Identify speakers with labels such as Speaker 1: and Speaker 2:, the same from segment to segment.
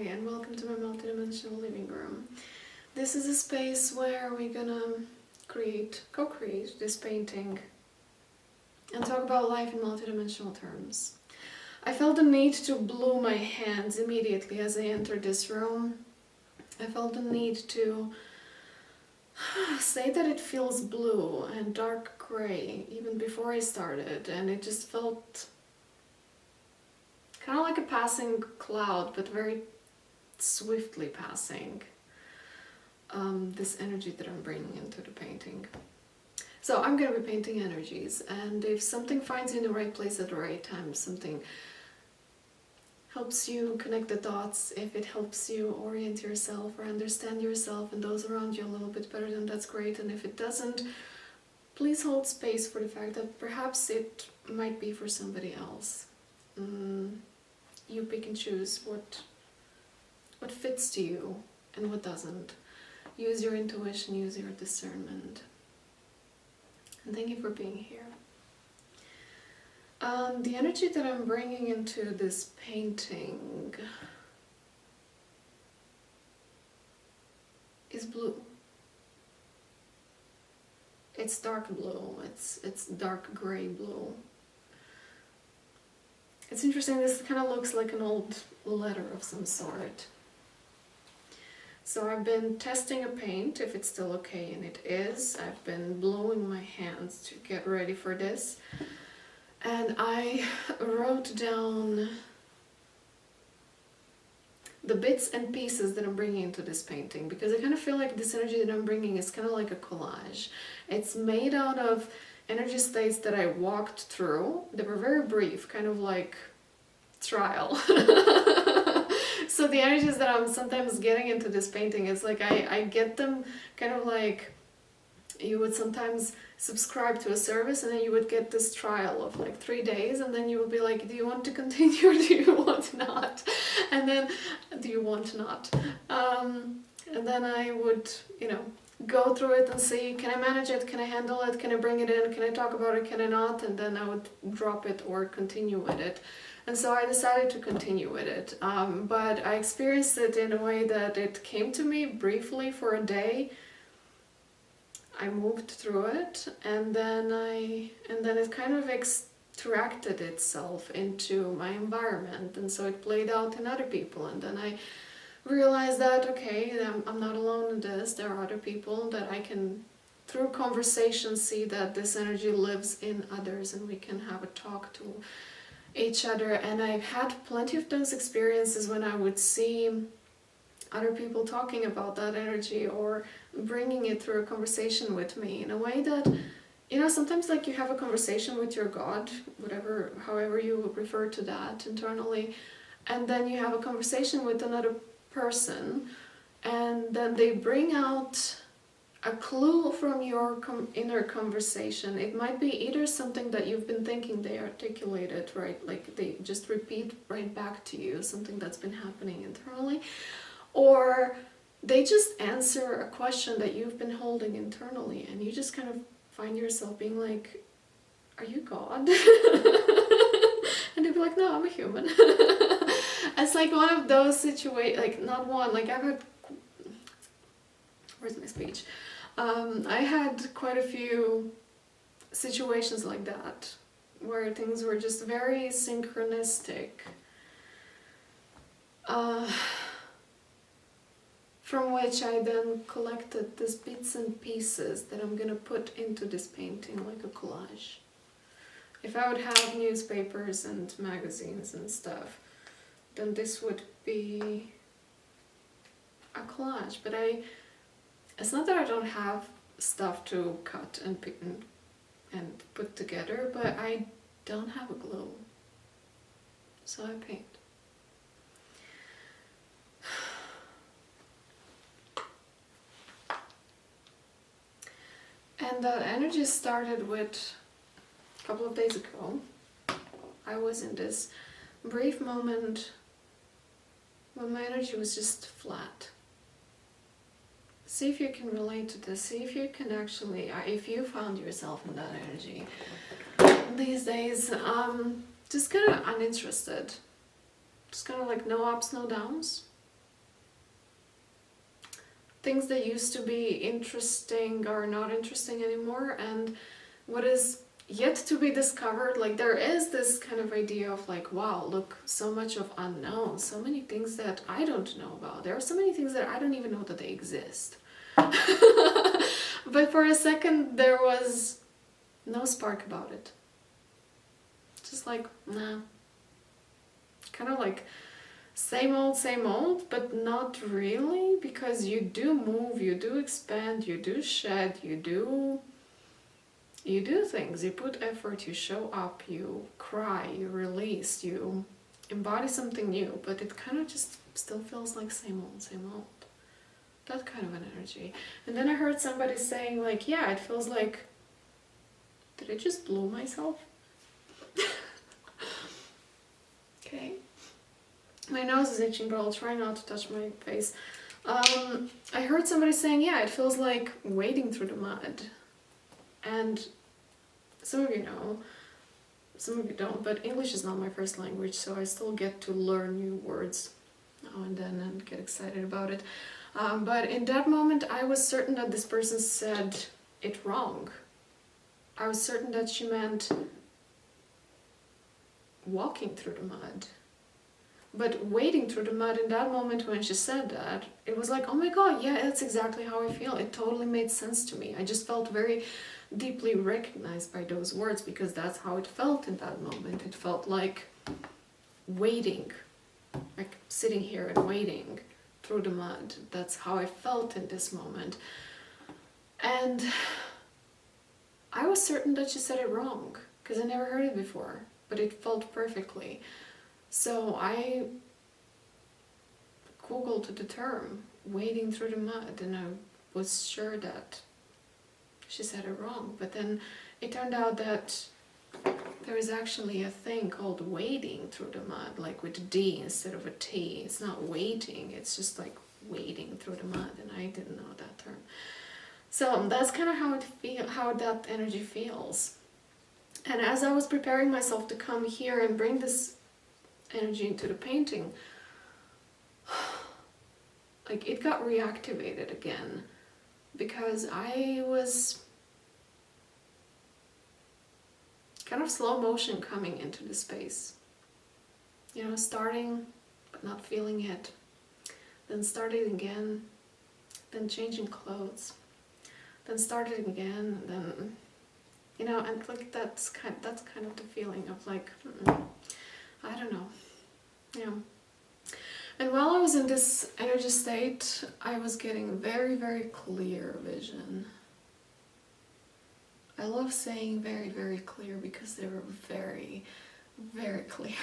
Speaker 1: and welcome to my multidimensional living room. This is a space where we're gonna co-create this painting and talk about life in multidimensional terms. I felt the need to blow my hands immediately as I entered this room. I felt the need to say that it feels blue and dark gray even before I started, and it just felt kind of like a passing cloud, but very swiftly passing. This energy that I'm bringing into the painting. So I'm going to be painting energies, and if something finds you in the right place at the right time, something helps you connect the dots, if it helps you orient yourself or understand yourself and those around you a little bit better, then that's great. And if it doesn't, please hold space for the fact that perhaps it might be for somebody else. You pick and choose what fits to you and what doesn't. Use your intuition, use your discernment. And thank you for being here. The energy that I'm bringing into this painting is blue. It's dark blue, it's dark gray blue. It's interesting, this kind of looks like an old letter of some sort. So I've been testing a paint, if it's still okay, and it is. I've been blowing my hands to get ready for this. And I wrote down the bits and pieces that I'm bringing into this painting, because I kind of feel like this energy that I'm bringing is kind of like a collage. It's made out of energy states that I walked through. They were very brief, kind of like trial. So the energies that I'm sometimes getting into this painting, it's like I get them kind of like you would sometimes subscribe to a service, and then you would get this trial of like 3 days, and then you would be like, do you want to continue or do you want not? And then, do you want not? And then I would, go through it and see, can I manage it, can I handle it, can I bring it in, can I talk about it, can I not? And then I would drop it or continue with it. And so I decided to continue with it. But I experienced it in a way that it came to me briefly for a day. I moved through it, and then it kind of extracted itself into my environment, and so it played out in other people. And then I realized that, okay, I'm not alone in this. There are other people that I can, through conversation, see that this energy lives in others, and we can have a talk to each other. And I've had plenty of those experiences when I would see other people talking about that energy or bringing it through a conversation with me in a way that, sometimes like you have a conversation with your God, however you refer to that internally, and then you have a conversation with another person, and then they bring out a clue from your inner conversation. It might be either something that you've been thinking, they articulate it, right? Like they just repeat right back to you, something that's been happening internally. Or they just answer a question that you've been holding internally, and you just kind of find yourself being like, are you God? And they'd be like, no, I'm a human. It's like one of those situations, like not one, like I've had, where's my speech? I had quite a few situations like that, where things were just very synchronistic. From which I then collected these bits and pieces that I'm gonna put into this painting like a collage. If I would have newspapers and magazines and stuff, then this would be a collage. But it's not that I don't have stuff to cut and pick and put together, but I don't have a glue, so I paint. And the energy started with a couple of days ago. I was in this brief moment when my energy was just flat. See if you can relate to this. See if you can actually, if you found yourself in that energy these days, just kind of uninterested. Just kind of like no ups, no downs. things that used to be interesting are not interesting anymore, and what is yet to be discovered, like there is this kind of idea of like, wow, look, so much of unknown, so many things that I don't know about. There are so many things that I don't even know that they exist. But for a second there was no spark about it. Just like, nah. Kind of like same old, but not really, because you do move, you do expand, you do shed, you do things, you put effort, you show up, you cry, you release, you embody something new, but it kind of just still feels like same old. That kind of an energy. And then I heard somebody saying like, yeah, it feels like, did I just blow myself? Okay. My nose is itching, but I'll try not to touch my face. I heard somebody saying, yeah, it feels like wading through the mud. And some of you know, some of you don't, but English is not my first language, so I still get to learn new words now and then and get excited about it. But in that moment, I was certain that this person said it wrong. I was certain that she meant walking through the mud. But wading through the mud, in that moment when she said that, it was like, oh my god, yeah, that's exactly how I feel. It totally made sense to me. I just felt very deeply recognized by those words, because that's how it felt in that moment. It felt like wading, like sitting here and wading through the mud. That's how I felt in this moment. And I was certain that she said it wrong, because I never heard it before, but it felt perfectly. So I googled the term wading through the mud, and I was sure that she said it wrong. But then it turned out that there is actually a thing called wading through the mud, like with a D instead of a T. It's not waiting, it's just like wading through the mud, and I didn't know that term. So that's kind of how that energy feels. And as I was preparing myself to come here and bring this energy into the painting, like it got reactivated again, because I was kind of slow motion coming into the space, you know, starting but not feeling it, then starting again, then changing clothes, then starting again, then, you know, and like that's kind of the feeling of like, I don't know, yeah. And while I was in this energy state, I was getting very, very clear vision. I love saying very, very clear, because they were very, very clear.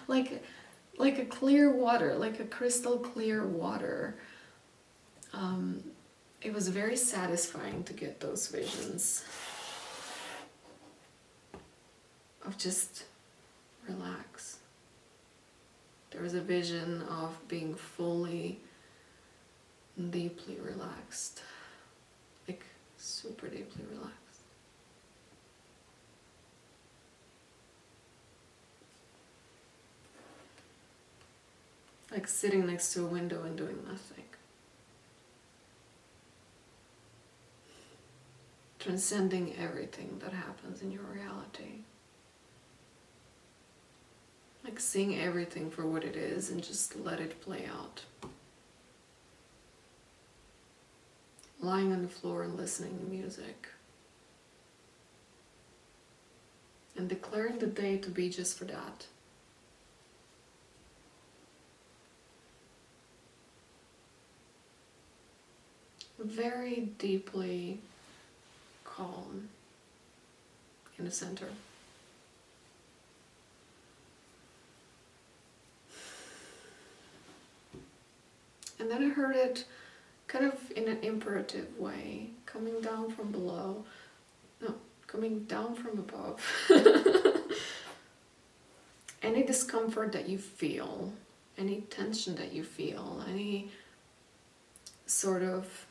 Speaker 1: like a clear water, like a crystal clear water. It was very satisfying to get those visions of just relax. There was a vision of being fully, deeply relaxed, like super deeply relaxed. Like sitting next to a window and doing nothing. Transcending everything that happens in your reality. Like seeing everything for what it is and just let it play out. Lying on the floor and listening to music. And declaring the day to be just for that. Very deeply calm in the center. And then I heard it kind of in an imperative way, coming down from below. No, coming down from above. Any discomfort that you feel, any tension that you feel, any sort of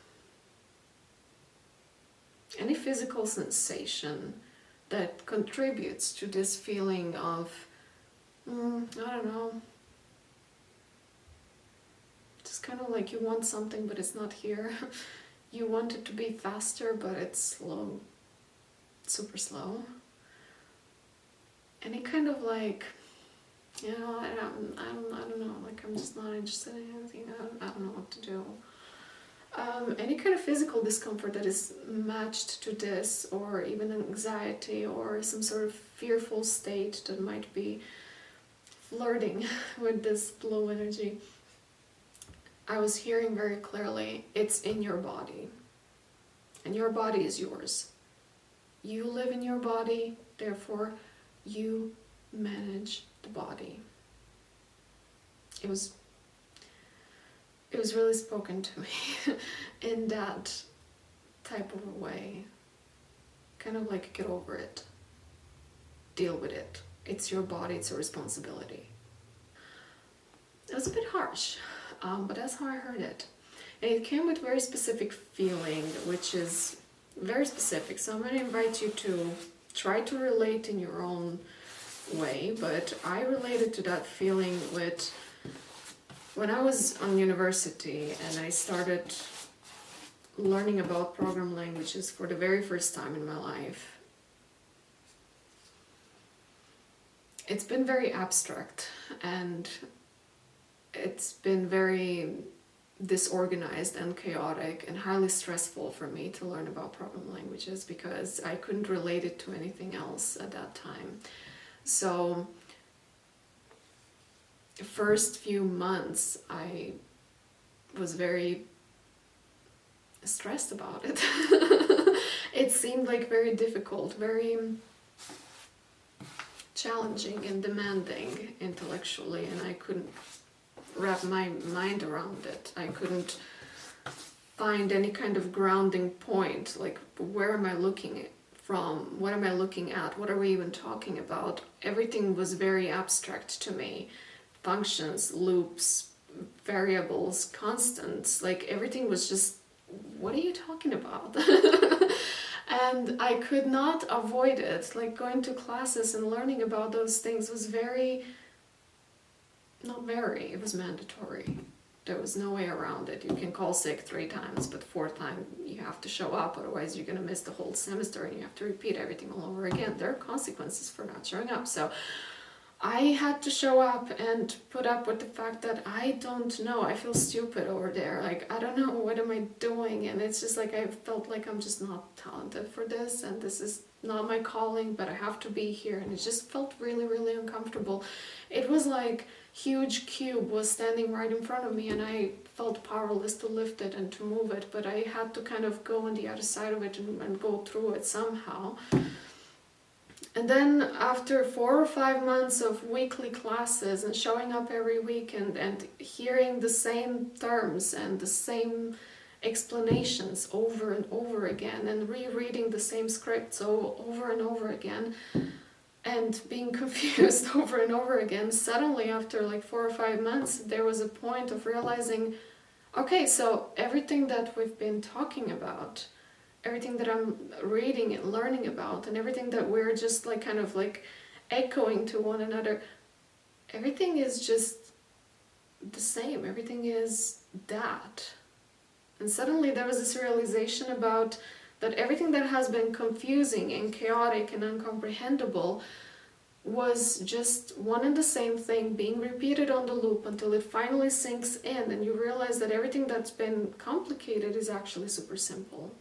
Speaker 1: any physical sensation that contributes to this feeling of, I don't know, It's kind of like you want something but it's not here. You want it to be faster but it's slow, super slow. Any kind of like, you know, I don't know, like I'm just not interested in anything, I don't know what to do. Any kind of physical discomfort that is matched to this, or even an anxiety or some sort of fearful state that might be flirting with this blue energy. I was hearing very clearly, it's in your body, and your body is yours. You live in your body, therefore you manage the body. It was really spoken to me in that type of a way. Kind of like, get over it. Deal with it. It's your body, it's a responsibility. It was a bit harsh, but that's how I heard it. And it came with very specific feeling, which is very specific. So I'm going to invite you to try to relate in your own way, but I related to that feeling with when I was on university and I started learning about program languages for the very first time in my life. It's been very abstract and it's been very disorganized and chaotic and highly stressful for me to learn about program languages because I couldn't relate it to anything else at that time. So the first few months I was very stressed about it. It seemed like very difficult, very challenging and demanding intellectually, and I couldn't wrap my mind around it. I couldn't find any kind of grounding point, like where am I looking from, what am I looking at, what are we even talking about? Everything was very abstract to me. Functions, loops, variables, constants, like everything was just, what are you talking about? And I could not avoid it. Like going to classes and learning about those things was it was mandatory. There was no way around it. You can call sick 3 times, but 4th time you have to show up, otherwise you're going to miss the whole semester and you have to repeat everything all over again. There are consequences for not showing up. So I had to show up and put up with the fact that I don't know. I feel stupid over there. Like, I don't know, what am I doing? And it's just like, I felt like I'm just not talented for this and this is not my calling, but I have to be here. And it just felt really, really uncomfortable. It was like huge cube was standing right in front of me and I felt powerless to lift it and to move it, but I had to kind of go on the other side of it and go through it somehow. And then after 4 or 5 months of weekly classes and showing up every week and hearing the same terms and the same explanations over and over again and rereading the same scripts over and over again and being confused over and over again, suddenly after like 4 or 5 months there was a point of realizing, okay, so everything that we've been talking about, everything that I'm reading and learning about, and everything that we're just like kind of like echoing to one another, everything is just the same. Everything is that. And suddenly there was this realization about that everything that has been confusing and chaotic and incomprehensible was just one and the same thing being repeated on the loop until it finally sinks in and you realize that everything that's been complicated is actually super simple.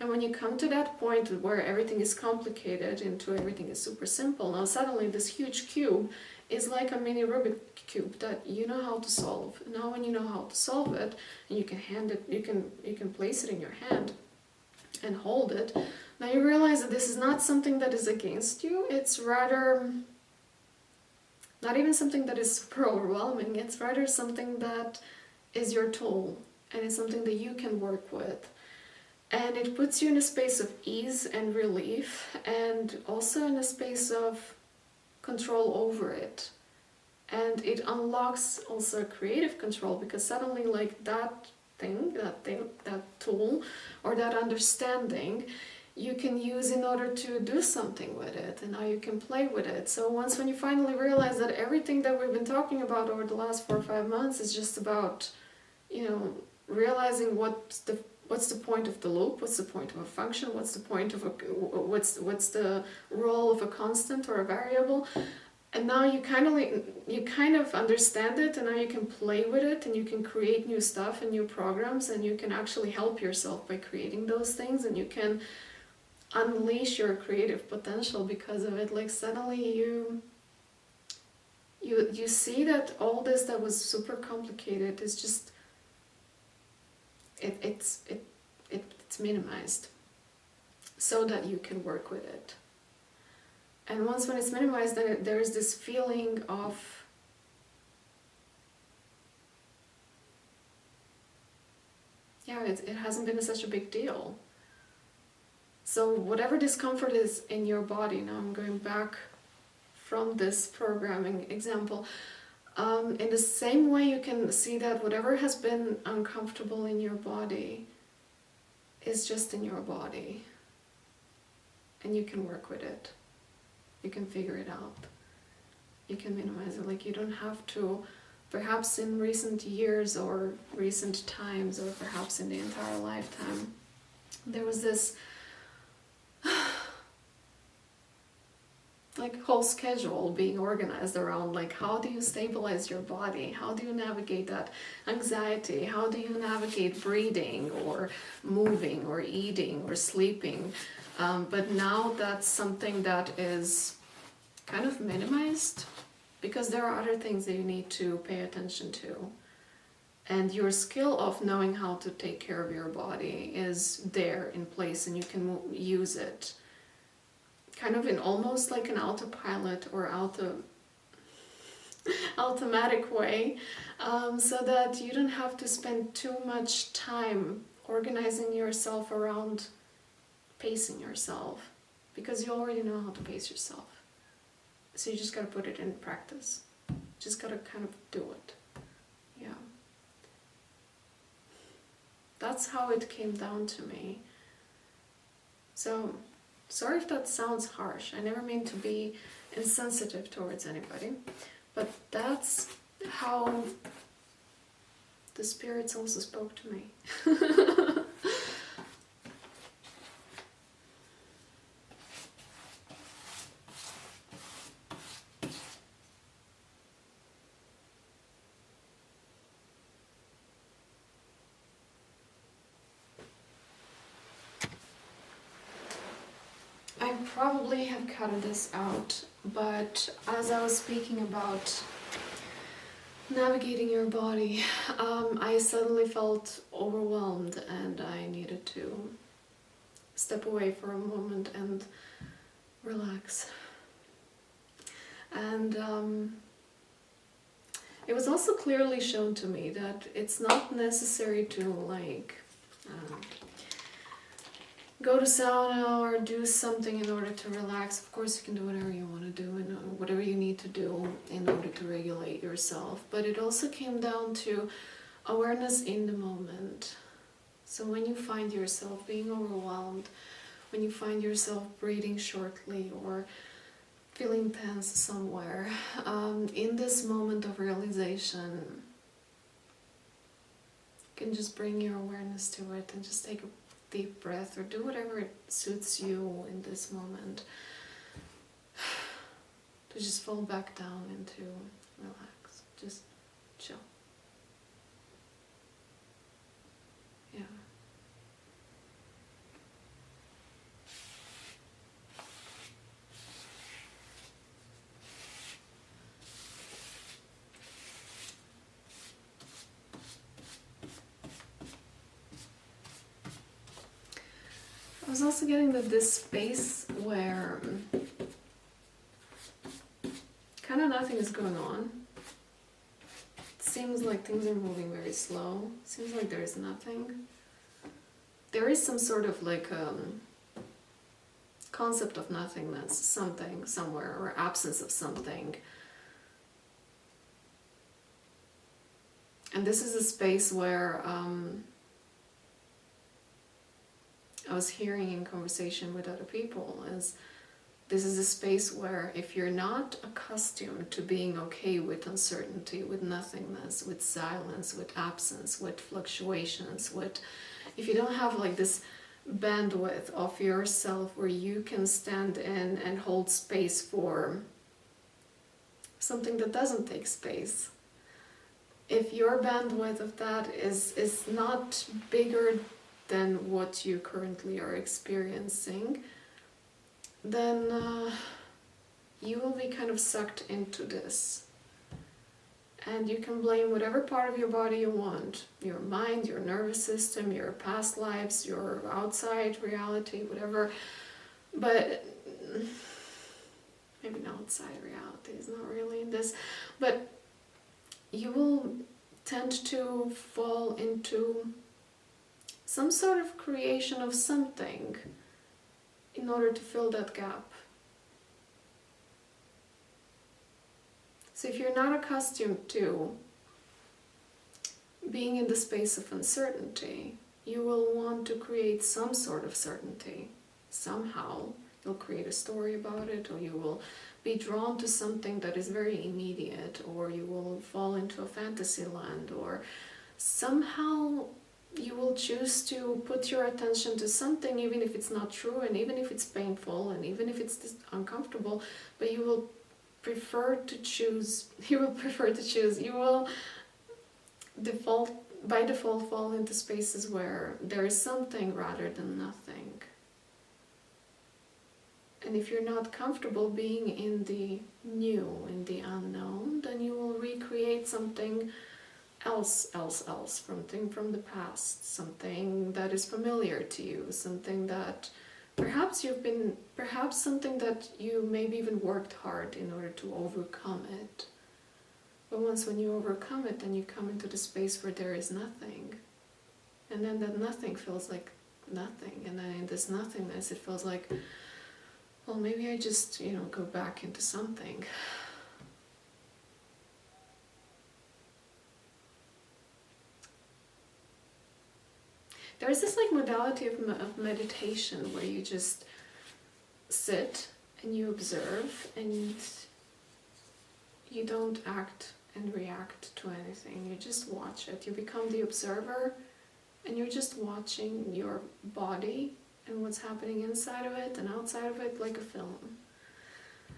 Speaker 1: And when you come to that point where everything is complicated into everything is super simple, now suddenly this huge cube is like a mini Rubik cube that you know how to solve. Now when you know how to solve it, and you can hand it, you can place it in your hand and hold it, now you realize that this is not something that is against you, it's rather not even something that is super overwhelming, it's rather something that is your tool and it's something that you can work with. And it puts you in a space of ease and relief, and also in a space of control over it. And it unlocks also creative control, because suddenly like that tool, or that understanding, you can use in order to do something with it, and now you can play with it. So once when you finally realize that everything that we've been talking about over the last 4 or 5 months is just about realizing what's the point of the loop, what's the point of a function, what's the point of what's the role of a constant or a variable. And now you kind of understand it, and now you can play with it, and you can create new stuff and new programs, and you can actually help yourself by creating those things, and you can unleash your creative potential because of it. Like suddenly you see that all this that was super complicated is just it's minimized so that you can work with it. And when it's minimized, then there's this feeling of it hasn't been such a big deal. So whatever discomfort is in your body, now I'm going back from this programming example, in the same way you can see that whatever has been uncomfortable in your body is just in your body, and you can work with it. You can figure it out. You can minimize it. Like, you don't have to, perhaps in recent years or recent times, or perhaps in the entire lifetime, there was this like whole schedule being organized around like, how do you stabilize your body? How do you navigate that anxiety? How do you navigate breathing or moving or eating or sleeping? But now that's something that is kind of minimized, because there are other things that you need to pay attention to. And your skill of knowing how to take care of your body is there in place, and you can use it kind of in almost like an autopilot or automatic way, so that you don't have to spend too much time organizing yourself around pacing yourself, because you already know how to pace yourself. So you just gotta put it in practice. Just gotta kind of do it. Yeah. That's how it came down to me. So, sorry if that sounds harsh. I never mean to be insensitive towards anybody, but that's how the spirits also spoke to me. I probably have cut this out, but as I was speaking about navigating your body, I suddenly felt overwhelmed, and I needed to step away for a moment and relax. And it was also clearly shown to me that it's not necessary to like go to sauna or do something in order to relax. Of course, you can do whatever you want to do and whatever you need to do in order to regulate yourself. But it also came down to awareness in the moment. So when you find yourself being overwhelmed, when you find yourself breathing shortly or feeling tense somewhere, in this moment of realization, you can just bring your awareness to it and just take a deep breath, or do whatever suits you in this moment, to just fall back down and to relax, just chill. Yeah. I was also getting that this space where kind of nothing is going on. It seems like things are moving very slow. It seems like there is nothing. There is some sort of like concept of nothingness, something, somewhere, or absence of something. And this is a space where I was hearing in conversation with other people is This is a space where if you're not accustomed to being okay with uncertainty, with nothingness, with silence, with absence, with fluctuations, if you don't have like this bandwidth of yourself where you can stand in and hold space for something that doesn't take space, if your bandwidth of that is not bigger than what you currently are experiencing, then you will be kind of sucked into this. And you can blame whatever part of your body you want, your mind, your nervous system, your past lives, your outside reality, whatever. But maybe not outside reality is not really in this, but you will tend to fall into some sort of creation of something in order to fill that gap. So if you're not accustomed to being in the space of uncertainty, you will want to create some sort of certainty. Somehow you'll create a story about it, or you will be drawn to something that is very immediate, or you will fall into a fantasy land, or somehow you will choose to put your attention to something, even if it's not true, and even if it's painful, and even if it's uncomfortable, but you will prefer to choose, you will by default fall into spaces where there is something rather than nothing. And if you're not comfortable being in the new, in the unknown, then you will recreate something else, something from the past, something that is familiar to you, something that perhaps something that you maybe even worked hard in order to overcome it. But when you overcome it, then you come into the space where there is nothing. And then that nothing feels like nothing. And then in this nothingness, it feels like, well, maybe I just, go back into something. There's this modality of meditation where you just sit and you observe and you don't act and react to anything. You just watch it. You become the observer and you're just watching your body and what's happening inside of it and outside of it like a film.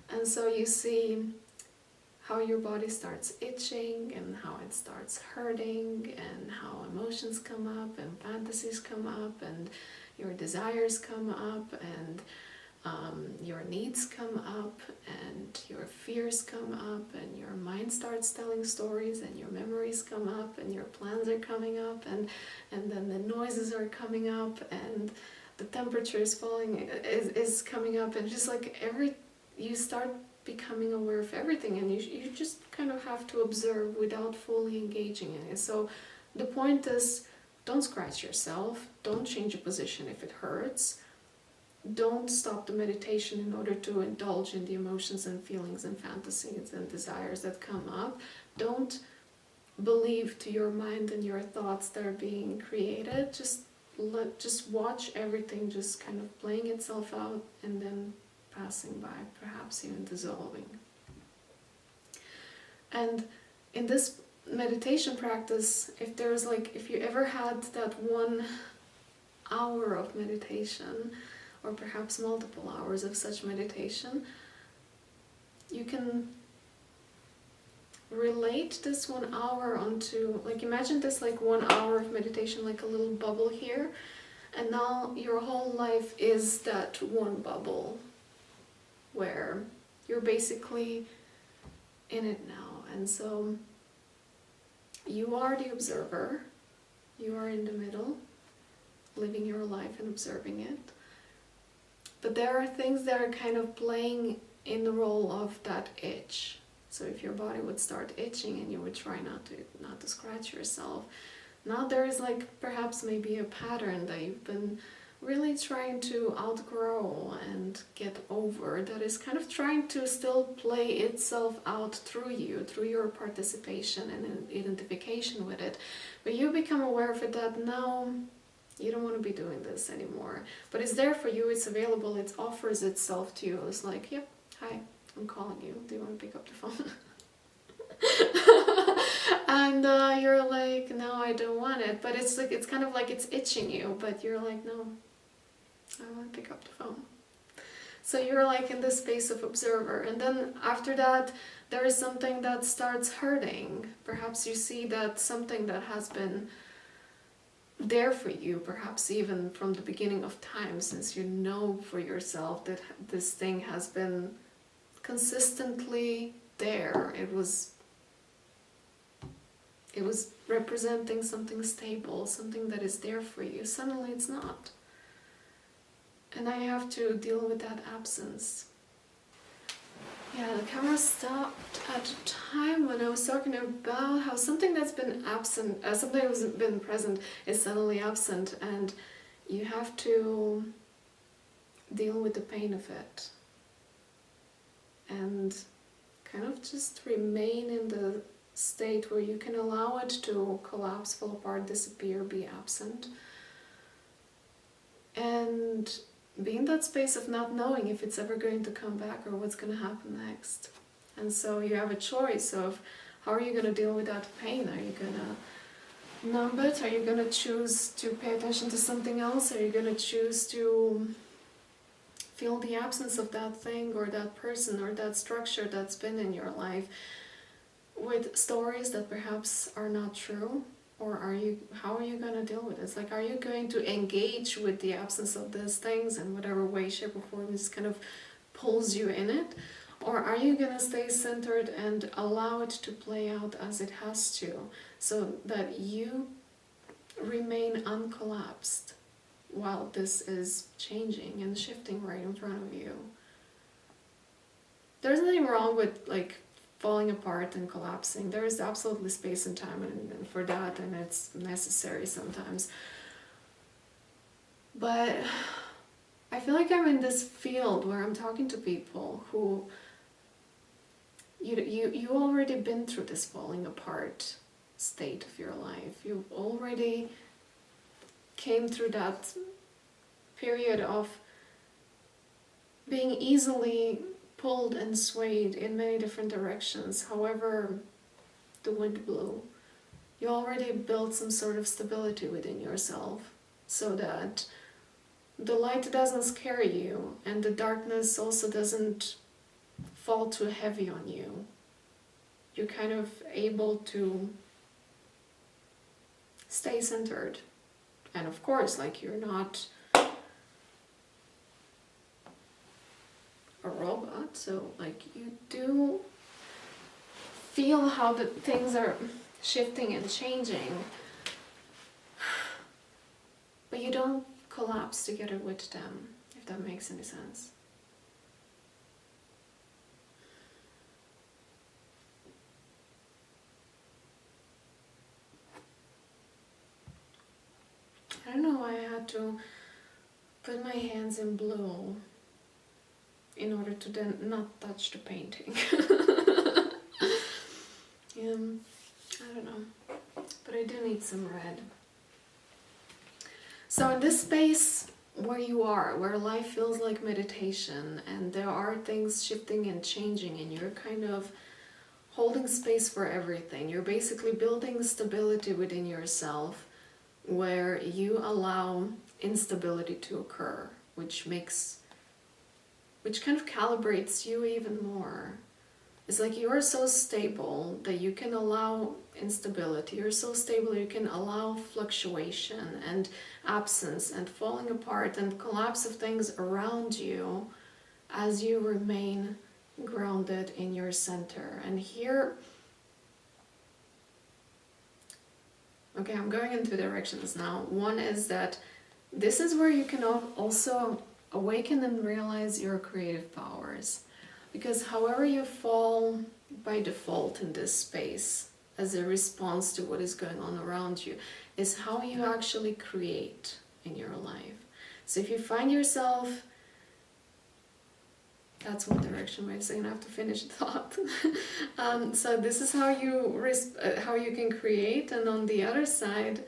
Speaker 1: And so you see how your body starts itching and how it starts hurting and how emotions come up and fantasies come up and your desires come up and your needs come up and your fears come up and your mind starts telling stories and your memories come up and your plans are coming up and then the noises are coming up and the temperature is is coming up, and just you start becoming aware of everything, and you just kind of have to observe without fully engaging in it. So the point is, don't scratch yourself, don't change your position if it hurts, don't stop the meditation in order to indulge in the emotions and feelings and fantasies and desires that come up. Don't believe to your mind and your thoughts that are being created. Just watch everything just kind of playing itself out and then passing by, perhaps even dissolving. And in this meditation practice, if you ever had that 1 hour of meditation, or perhaps multiple hours of such meditation, you can relate this 1 hour onto, imagine this 1 hour of meditation like a little bubble here, and now your whole life is that one bubble where you're basically in it now. And so you are the observer, you are in the middle, living your life and observing it. But there are things that are kind of playing in the role of that itch. So if your body would start itching and you would try not to scratch yourself, now there is perhaps maybe a pattern that you've been really trying to outgrow and get over, that is kind of trying to still play itself out through you, through your participation and identification with it. But you become aware of it that now You don't want to be doing this anymore. But it's there for you, it's available, it offers itself to you. It's like, yep, hi, I'm calling you. Do you want to pick up the phone? And you're like, no, I don't want it. But it's like, it's kind of like it's itching you, but you're like, no, I want to pick up the phone. So you're like in this space of observer. And then after that, there is something that starts hurting. Perhaps you see that something that has been there for you, perhaps even from the beginning of time, since you know for yourself that this thing has been consistently there. It was representing something stable, something that is there for you. Suddenly it's not. And I have to deal with that absence. Yeah, the camera stopped at a time when I was talking about how something that's been absent, something that's been present is suddenly absent, and you have to deal with the pain of it. And kind of just remain in the state where you can allow it to collapse, fall apart, disappear, be absent. And be in that space of not knowing if it's ever going to come back or what's going to happen next. And so you have a choice of how are you going to deal with that pain? Are you going to numb it? Are you going to choose to pay attention to something else? Are you going to choose to feel the absence of that thing or that person or that structure that's been in your life with stories that perhaps are not true? Or how are you going to deal with it? It's like, are you going to engage with the absence of these things in whatever way, shape, or form this kind of pulls you in it? Or are you going to stay centered and allow it to play out as it has to, so that you remain uncollapsed while this is changing and shifting right in front of you? There's nothing wrong with like falling apart and collapsing. There is absolutely space and time and for that, and it's necessary sometimes. But I feel like I'm in this field where I'm talking to people who you already been through this falling apart state of your life. You've already came through that period of being easily pulled and swayed in many different directions, however the wind blew. You already built some sort of stability within yourself so that the light doesn't scare you and the darkness also doesn't fall too heavy on you. You're kind of able to stay centered. And of course, like, you're not a robot, so like you do feel how the things are shifting and changing, but you don't collapse together with them, if that makes any sense. I don't know why I had to put my hands in blue in order to then not touch the painting. I don't know, but I do need some red. So in this space where you are, where life feels like meditation and there are things shifting and changing and you're kind of holding space for everything, you're basically building stability within yourself where you allow instability to occur, which kind of calibrates you even more. It's like you are so stable that you can allow instability. You're so stable you can allow fluctuation and absence and falling apart and collapse of things around you as you remain grounded in your center. And here, okay, I'm going in two directions now. One is that this is where you can also awaken and realize your creative powers. Because however you fall by default in this space as a response to what is going on around you is how you actually create in your life. So if you find yourself, that's one direction, wait a second, I have to finish the thought. So this is how you can create, and on the other side,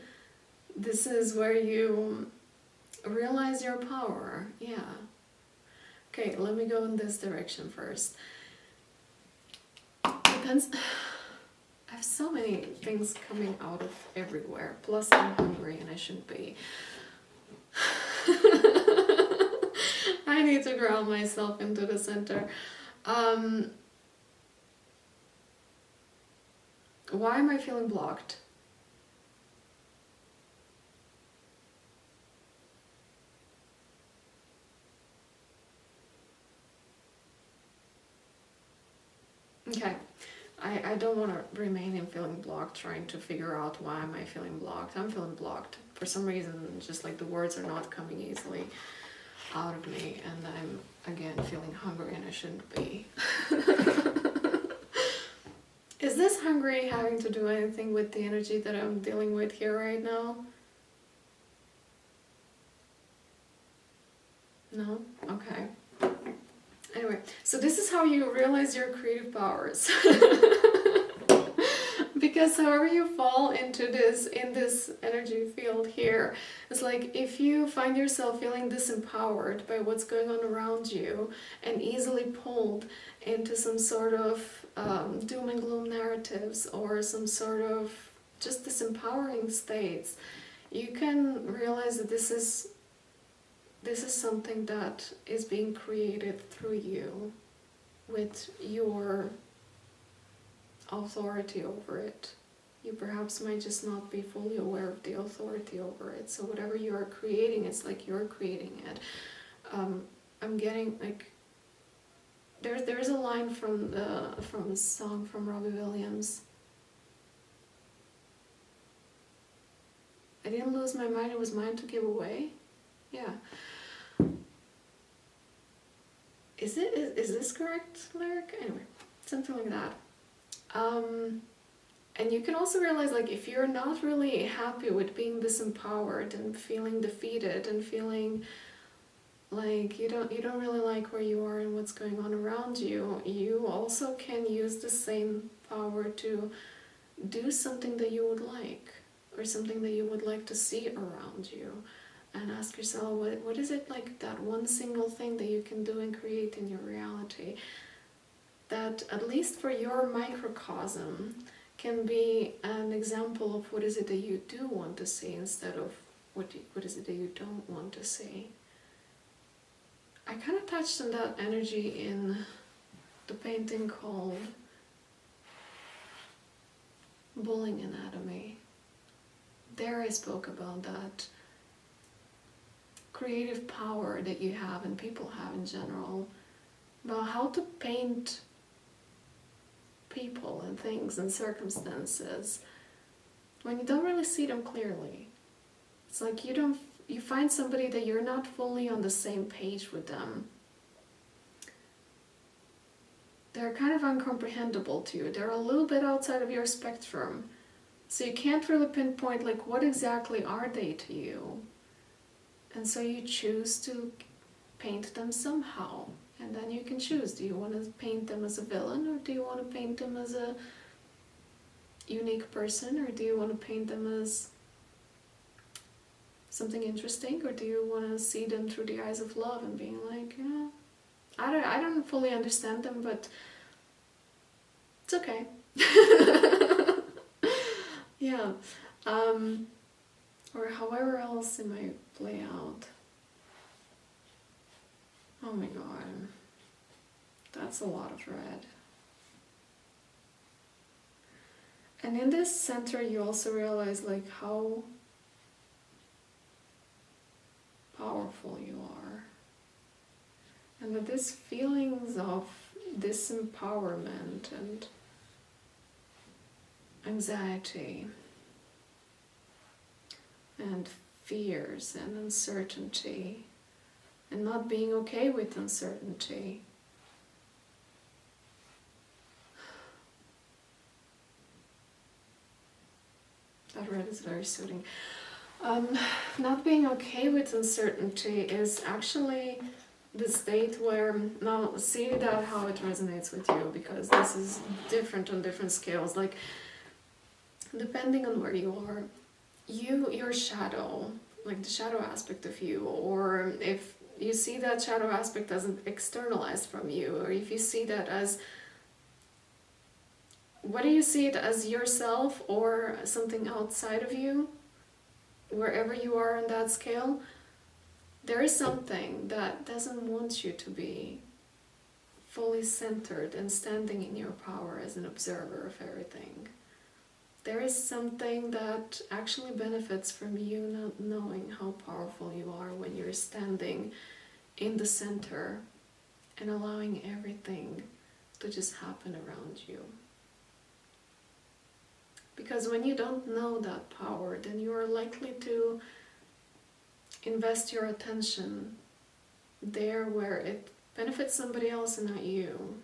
Speaker 1: This is where you realize your power. Yeah. Okay, let me go in this direction first. Depends. I have so many things coming out of everywhere. Plus I'm hungry and I shouldn't be. I need to ground myself into the center. Why am I feeling blocked? Okay, I don't want to remain in feeling blocked, trying to figure out why am I feeling blocked. I'm feeling blocked. For some reason, just like the words are not coming easily out of me, and I'm, again, feeling hungry and I shouldn't be. Is this hungry having to do anything with the energy that I'm dealing with here right now? No? Okay. Anyway, so this is how you realize your creative powers. Because however you fall into this, in this energy field here, it's like if you find yourself feeling disempowered by what's going on around you and easily pulled into some sort of doom and gloom narratives or some sort of just disempowering states, you can realize that this is something that is being created through you with your authority over it. You perhaps might just not be fully aware of the authority over it. So whatever you are creating, it's like you're creating it. I'm getting like there's a line from a song from Robbie Williams. I didn't lose my mind, it was mine to give away. Yeah. Is this correct lyric? Anyway, something like that. And you can also realize, like, if you're not really happy with being disempowered and feeling defeated and feeling like you don't really like where you are and what's going on around you, you also can use the same power to do something that you would like, or something that you would like to see around you. And ask yourself, what is it, like that one single thing that you can do and create in your reality that, at least for your microcosm, can be an example of what is it that you do want to see instead of what is it that you don't want to see. I kind of touched on that energy in the painting called Bullying Anatomy. There I spoke about that creative power that you have and people have in general, about how to paint people and things and circumstances when you don't really see them clearly. It's like you find somebody that you're not fully on the same page with them. They're kind of incomprehensible to you. They're a little bit outside of your spectrum. So you can't really pinpoint, like, what exactly are they to you? And so you choose to paint them somehow. And then you can choose, do you want to paint them as a villain, or do you want to paint them as a unique person, or do you want to paint them as something interesting, or do you want to see them through the eyes of love and being like, yeah, I don't fully understand them, but it's okay. Yeah. Or however else it might play out. Oh my god. That's a lot of red. And in this center you also realize, like, how powerful you are. And that these feelings of disempowerment and anxiety and fears and uncertainty and not being okay with uncertainty. That red is very soothing. Not being okay with uncertainty is actually the state where, now see that how it resonates with you, because this is different on different scales. Like, depending on where you are your shadow, like the shadow aspect of you, or if you see that shadow aspect as externalized from you, or if you see that as, whether you see it as yourself or something outside of you, wherever you are on that scale, there is something that doesn't want you to be fully centered and standing in your power as an observer of everything. There is something that actually benefits from you not knowing how powerful you are when you're standing in the center and allowing everything to just happen around you. Because when you don't know that power, then you are likely to invest your attention there where it benefits somebody else and not you.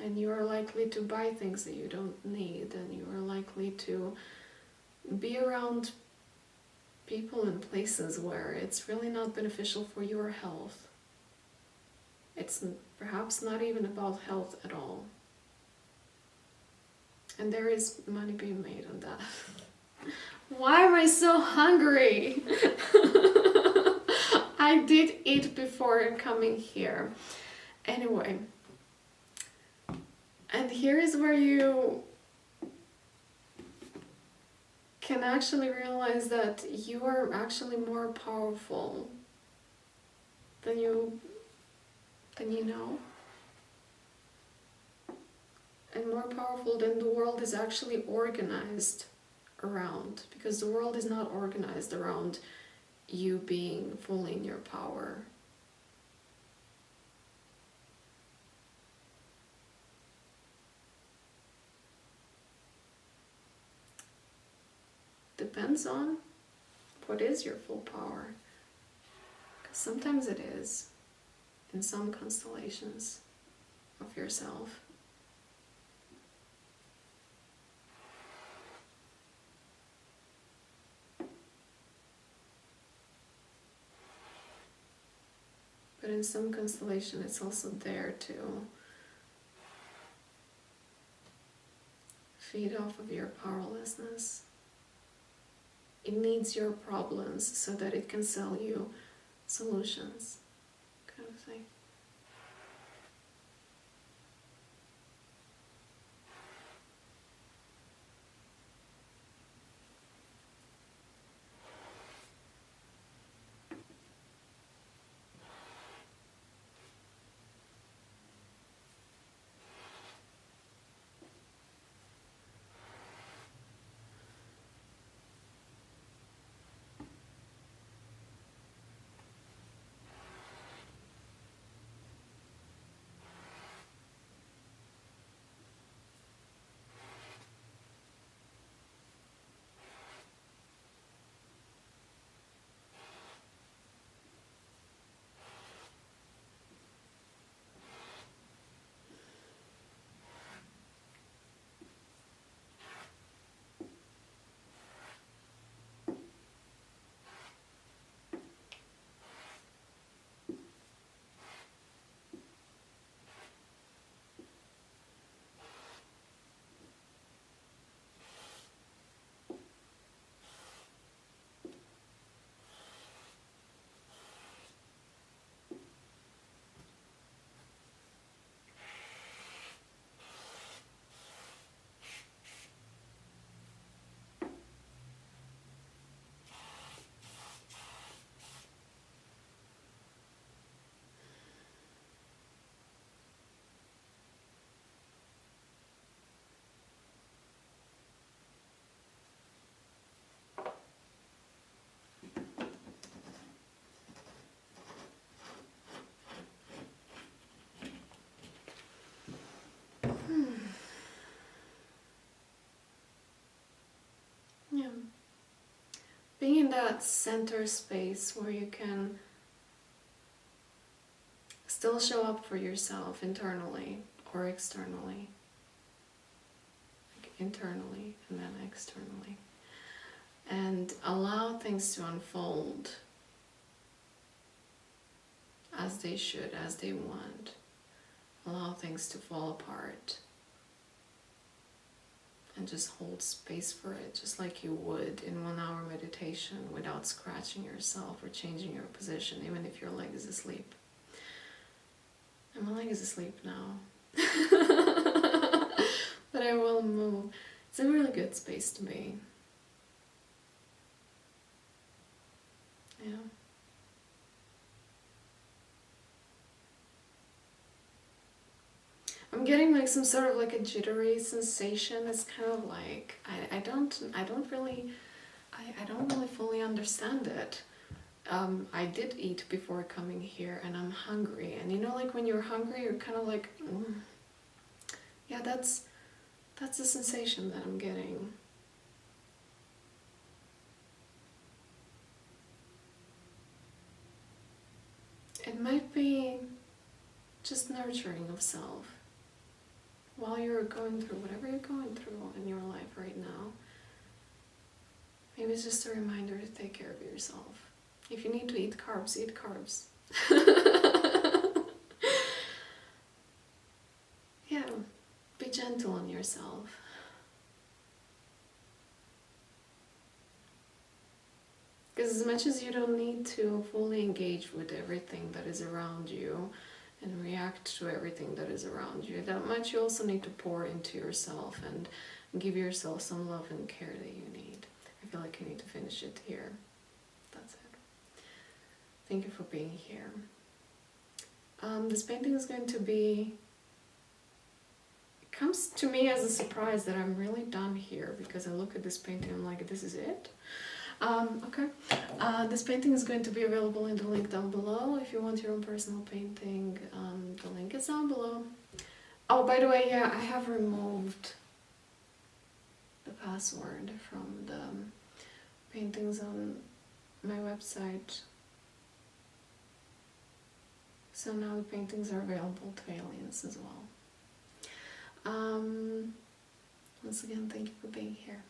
Speaker 1: And you are likely to buy things that you don't need, and you are likely to be around people and places where it's really not beneficial for your health. It's perhaps not even about health at all. And there is money being made on that. Why am I so hungry? I did eat before coming here. Anyway. And here is where you can actually realize that you are actually more powerful than you know. And more powerful than the world is actually organized around. Because the world is not organized around you being fully in your power. Depends on what is your full power. Because sometimes it is in some constellations of yourself. But in some constellation it's also there to feed off of your powerlessness. It needs your problems so that it can sell you solutions, kind of thing. Yeah. Being in that center space where you can still show up for yourself internally or externally. Like internally and then externally. And allow things to unfold as they should, as they want. Allow things to fall apart. and just hold space for it, just like you would in 1 hour meditation, without scratching yourself or changing your position, even if your leg is asleep. And my leg is asleep now. But I will move. It's a really good space to be. Yeah. I'm getting like some sort of like a jittery sensation. It's kind of like I don't really fully understand it. I did eat before coming here, and I'm hungry. And you know, like when you're hungry, you're kind of like, yeah, that's the sensation that I'm getting. It might be just nurturing of self while you're going through whatever you're going through in your life right now. Maybe it's just a reminder to take care of yourself. If you need to eat carbs, eat carbs. Yeah, be gentle on yourself. Because as much as you don't need to fully engage with everything that is around you and react to everything that is around you, that much you also need to pour into yourself and give yourself some love and care that you need. I feel like I need to finish it here. That's it. Thank you for being here. This painting is going to be... It comes to me as a surprise that I'm really done here, because I look at this painting and I'm like, this is it? Okay. This painting is going to be available in the link down below. If you want your own personal painting, the link is down below. Oh, by the way, yeah, I have removed the password from the paintings on my website. So now the paintings are available to aliens as well. Once again, thank you for being here.